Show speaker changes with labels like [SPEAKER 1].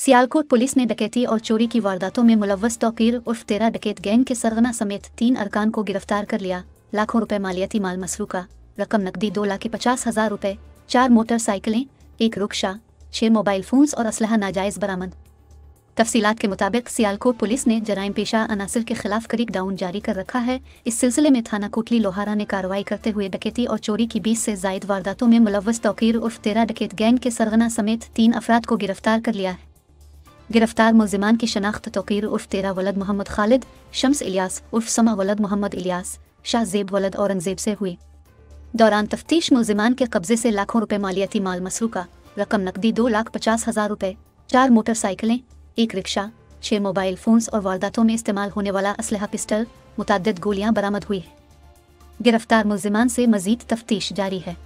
[SPEAKER 1] Sialkot police ने डकैती और चोरी की वारदातों में मुलव्वस तौकीर उर्फ तेरा डकैत गैंग के सरगना समेत 3 अरकान को गिरफ्तार कर लिया। लाखों रुपए मालियाती माल मसरूका, रकम नकदी 2,50,000 रुपए, 4 मोटरसाइकिलें, 1 रिक्शा, 6 मोबाइल फोन्स और असलहा नाजायज़ बरामद। तफसीलात के मुताबिक सियालकोट पुलिस ने जराइम पेशा अनासिर के खिलाफ क्रिक डाउन जारी कर रखा है। इस सिलसिले में थाना कोटली लोहारा ने कार्रवाई करते हुए डकैती और चोरी की 20 से जायद वारदातों में मुलव्वस तौकीर उर्फ तेरा डकैत गैंग के सरगना समेत 3 अफराद को गिरफ्तार कर लिया है। गिरफ्तार मुलजिमान की शनाख्त तौकीर उर्फ तेरा वलद मोहम्मद खालिद, शम्स इलियास उर्फ समा वलद मोहम्मद इलियास, शाहजेब वलद औरंगजेब से हुई। दौरान तफ्तीश मुलजिमान के कब्जे से लाखों रुपए मालियाती माल मसरूका, रकम नकदी 2,50,000 रुपए, 4 मोटरसाइकिलें, 1 रिक्शा, 6 मोबाइल फोन्स और वारदातों में इस्तेमाल होने वाला असलहा पिस्टल, मुतअद्दिद गोलियां बरामद हुई है। गिरफ्तार मुलजिमान से मजीद तफ्तीश जारी है।